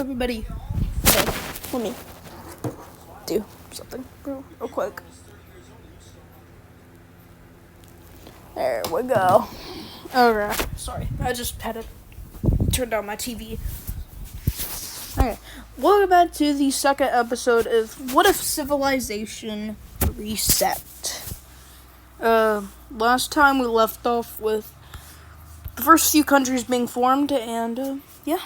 everybody? Okay, let me do something real quick. There we go. Alright, sorry. I just had to turn down my TV. Okay, welcome back to the second episode of What If Civilization Reset? Last time we left off with the first few countries being formed, and, yeah.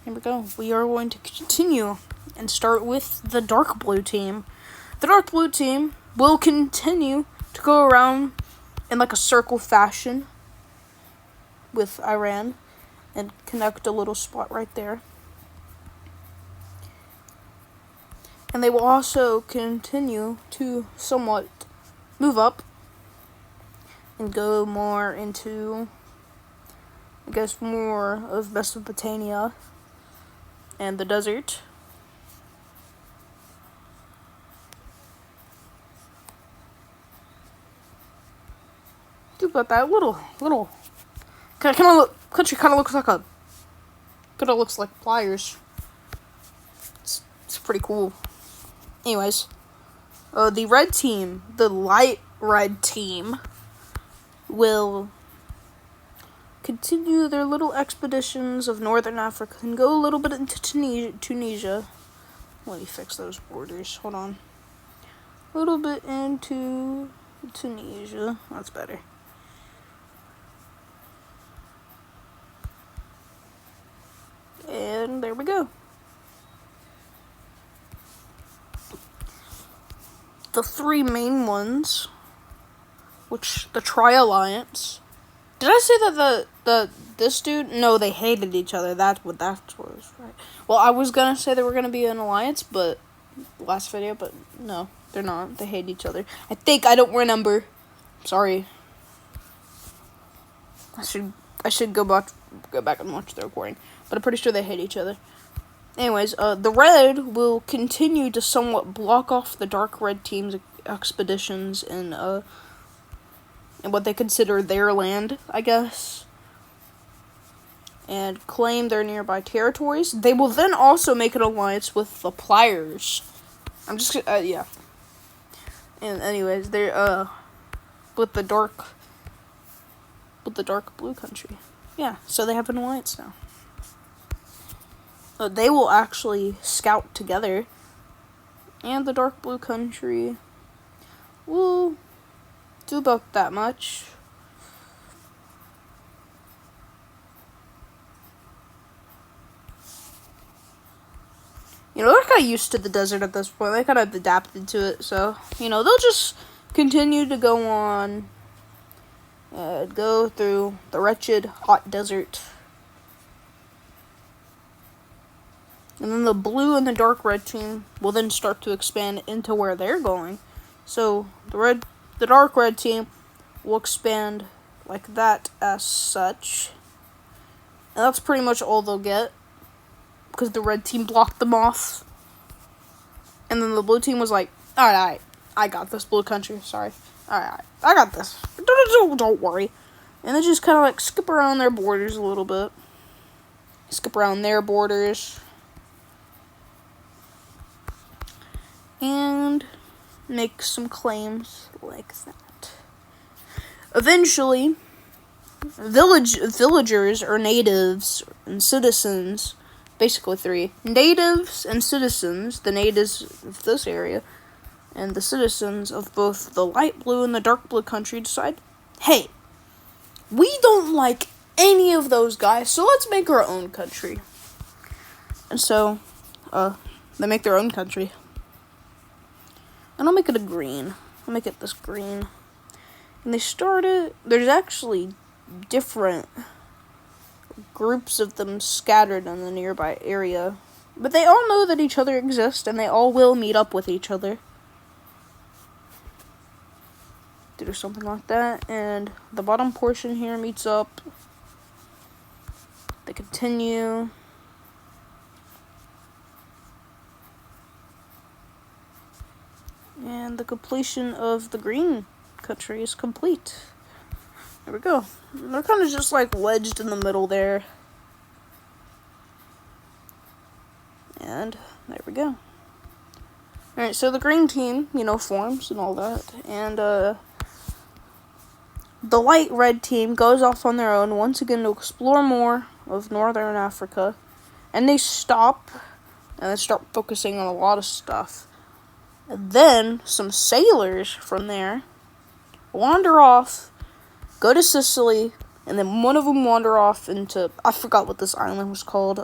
Here we go. We are going to continue and start with the dark blue team. The dark blue team will continue to go around in like a circle fashion with Iran and connect a little spot right there. And they will also continue to somewhat move up and go more into, I guess, more of Mesopotamia and the desert. Dude, but that little country kind of looks like pliers. It's pretty cool. Anyways, the red team, the light red team, will continue their little expeditions of northern Africa and go a little bit into Tunisia. Let me fix those borders. Hold on. A little bit into Tunisia. That's better. And there we go. The three main ones, which the Tri-Alliance. Did I say that this dude? No, they hated each other. That was right. Well, I was gonna say they were gonna be an alliance, but last video, but no, they're not. They hate each other. I don't remember. Sorry. I should go back and watch the recording, but I'm pretty sure they hate each other. Anyways, the red will continue to somewhat block off the dark red team's expeditions in what they consider their land, I guess, and claim their nearby territories. They will then also make an alliance with the pliers. Yeah. And anyways, they're with the dark blue country. Yeah, so they have an alliance now. They will actually scout together, and the dark blue country will do about that much. You know, they're kind of used to the desert at this point. They kind of adapted to it, so, you know, they'll just continue to go on, go through the wretched hot desert. And then the blue and the dark red team will then start to expand into where they're going. So the dark red team will expand like that as such. And that's pretty much all they'll get, because the red team blocked them off. And then the blue team was like, alright, I got this, blue country, sorry. Alright, I got this. Don't worry. And they just kind of like skip around their borders a little bit. Skip around their borders. And make some claims like that. Eventually, villagers or natives and citizens, basically three, natives and citizens, the natives of this area, and the citizens of both the light blue and the dark blue country decide, hey, we don't like any of those guys, so let's make our own country. And so, they make their own country. And I'll make it a green. I'll make it this green. And they started, there's actually different groups of them scattered in the nearby area. But they all know that each other exists, and they all will meet up with each other. Do something like that. And the bottom portion here meets up. They continue. And the completion of the green country is complete. There we go. They're kind of just like wedged in the middle there. And there we go. Alright, so the green team, forms and all that. And, the light red team goes off on their own once again to explore more of northern Africa. And they stop and they start focusing on a lot of stuff. And then some sailors from there wander off, go to Sicily, and then one of them wander off into, I forgot what this island was called.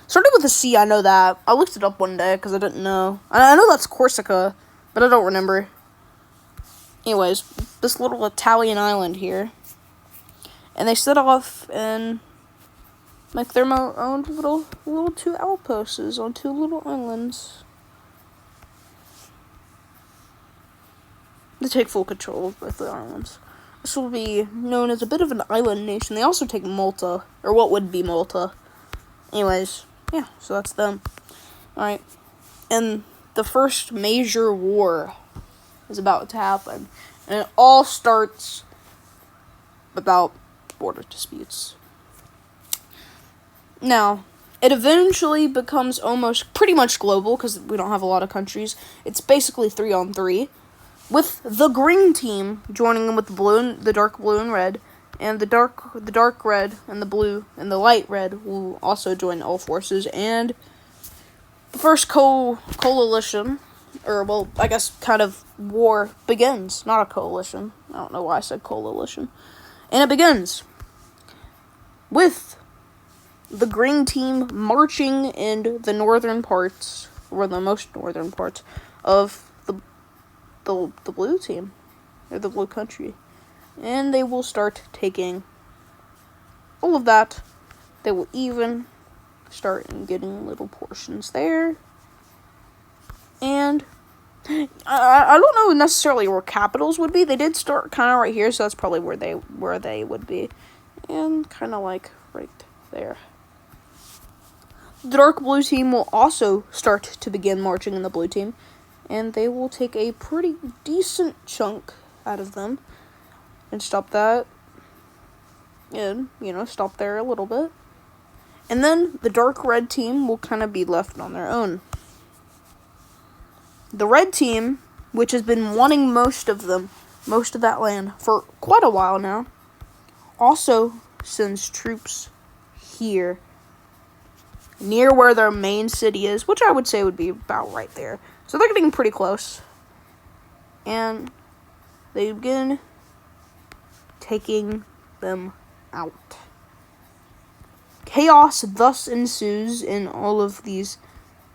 Started with a C, I know that. I looked it up one day because I didn't know. I know that's Corsica, but I don't remember. Anyways, this little Italian island here. And they set off and make their own little two outposts on two little islands. They take full control of both the islands. This will be known as a bit of an island nation. They also take Malta, or what would be Malta. Anyways, yeah, so that's them. Alright, and the first major war is about to happen. And it all starts about border disputes. Now, it eventually becomes pretty much global, because we don't have a lot of countries. It's basically 3-on-3, with the green team joining in with the dark blue and red, and the dark red and the blue and the light red will also join all forces, and the first coalition, or, well, I guess kind of war begins. Not a coalition. I don't know why I said coalition. And it begins with the green team marching in the northern parts, or the most northern parts, of the blue team, or the blue country. And they will start taking all of that. They will even start getting little portions there. And I don't know necessarily where capitals would be. They did start kind of right here, so that's probably where they would be. And kind of like right there. The dark blue team will also start to begin marching in the blue team. And they will take a pretty decent chunk out of them. And stop that. And, stop there a little bit. And then the dark red team will kind of be left on their own. The red team, which has been wanting most of that land for quite a while now, also sends troops here, near where their main city is, which I would say would be about right there. So they're getting pretty close. And they begin taking them out. Chaos thus ensues in all of these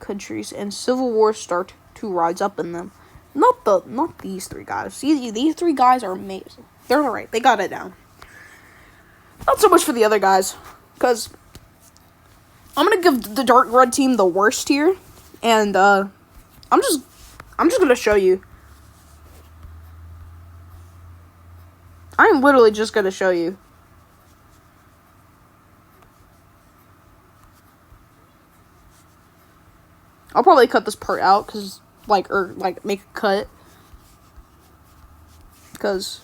countries, and civil wars start to rise up in them. Not these three guys. See, these three guys are amazing. They're alright. They got it down. Not so much for the other guys, because I'm gonna give the dark red team the worst here, and I'm just gonna show you. I'm literally just gonna show you. I'll probably cut this part out, make a cut. Because,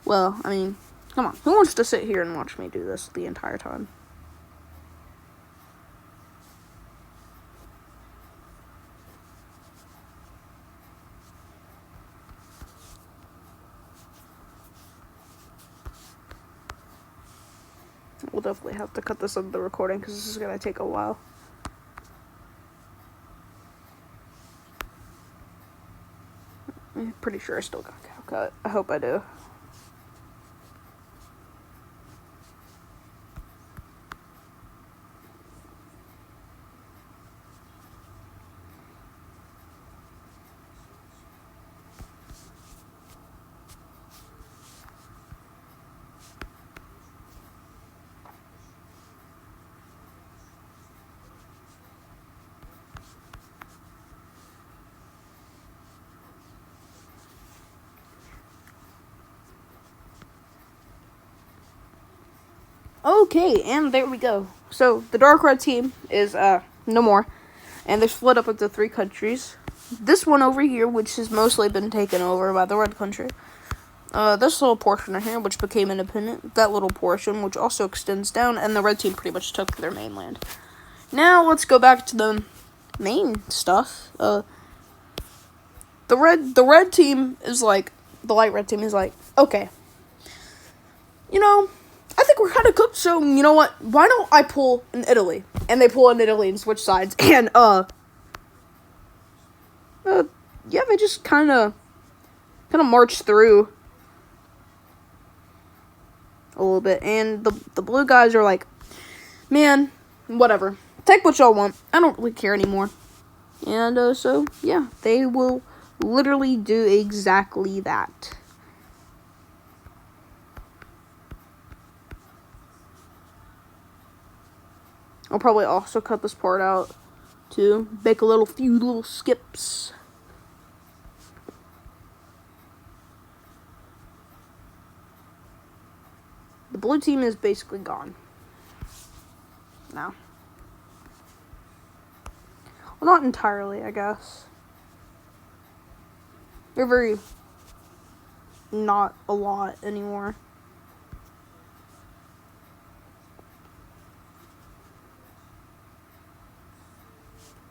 well, I mean, come on. Who wants to sit here and watch me do this the entire time? We'll definitely have to cut this on the recording, because this is going to take a while. I'm pretty sure I still got CapCut. I hope I do. Okay, and there we go. So, the dark red team is, no more. And they're split up into 3 countries. This one over here, which has mostly been taken over by the red country. This little portion right here, which became independent. That little portion, which also extends down. And the red team pretty much took their mainland. Now let's go back to the main stuff. The red team is like, the light red team is like, okay, I think we're kind of cooked, so you know what? Why don't I pull in Italy? And they pull in Italy and switch sides. And, yeah, they just kind of march through a little bit. And the blue guys are like, man, whatever. Take what y'all want. I don't really care anymore. And, so, yeah, they will literally do exactly that. I'll probably also cut this part out to make a few little skips. The blue team is basically gone now. Well, not entirely, I guess. They're very not a lot anymore.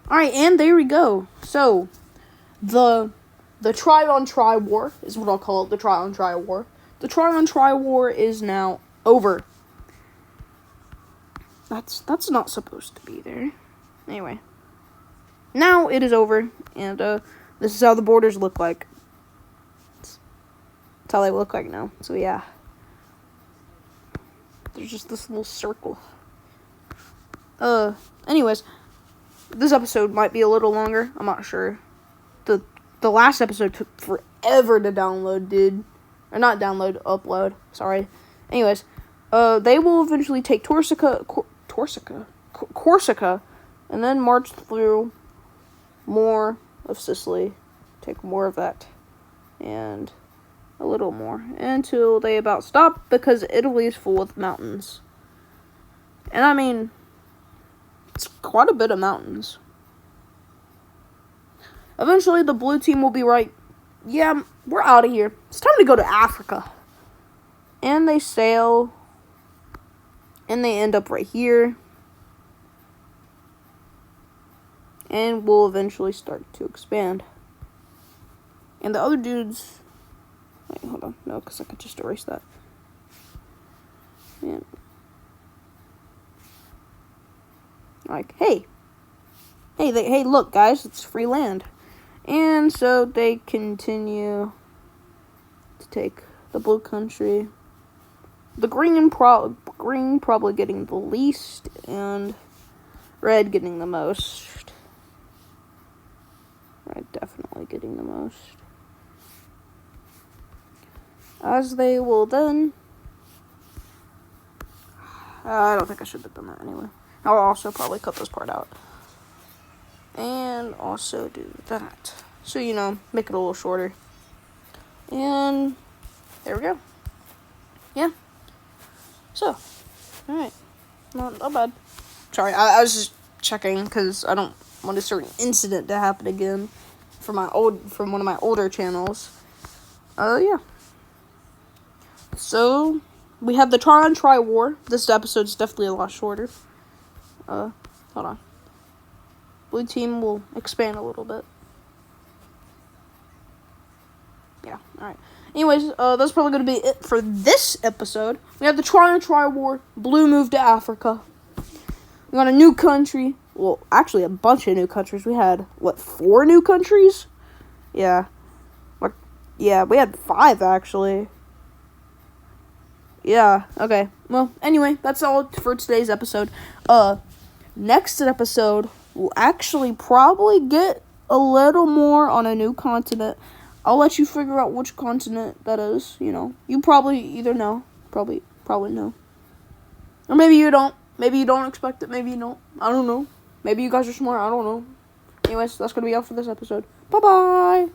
Alright, and there we go. So, the try-on-try war is what I'll call it, the try-on-try war. The try-on-try war is now over. That's not supposed to be there. Anyway. Now it is over, and this is how the borders look like. That's how they look like now. So yeah. There's just this little circle. Anyways, this episode might be a little longer. I'm not sure. The last episode took forever to download, dude. Or not download, upload. Sorry. Anyways, they will eventually take Corsica, and then march through more of Sicily. Take more of that. And a little more. Until they about stop, because Italy is full of mountains. And I mean, it's quite a bit of mountains. Eventually, the blue team will be right. Yeah, we're out of here. It's time to go to Africa. And they sail. And they end up right here. And will eventually start to expand. And the other dudes... Wait, hold on. No, because I could just erase that. Man. Like, hey, look, guys, it's free land. And so they continue to take the blue country. The green probably getting the least, and red getting the most. Red definitely getting the most. As they will then... I don't think I should have done that anyway. I'll also probably cut this part out. And also do that. So, make it a little shorter. And there we go. Yeah. So, alright. Not bad. Sorry, I was just checking because I don't want a certain incident to happen again from one of my older channels. Yeah. So, we have the try-on-try war. This episode's definitely a lot shorter. Hold on. Blue team will expand a little bit. Yeah, alright. Anyways, that's probably going to be it for this episode. We have the try-on-try war. Blue moved to Africa. We got a new country. Well, actually a bunch of new countries. We had, 4 new countries? Yeah. Yeah, we had 5, actually. Yeah, okay. Well, anyway, that's all for today's episode. Next episode, we'll actually probably get a little more on a new continent. I'll let you figure out which continent that is, You probably either know. Probably know. Or maybe you don't. Maybe you don't expect it. Maybe you don't. I don't know. Maybe you guys are smart. I don't know. Anyways, that's going to be all for this episode. Bye-bye.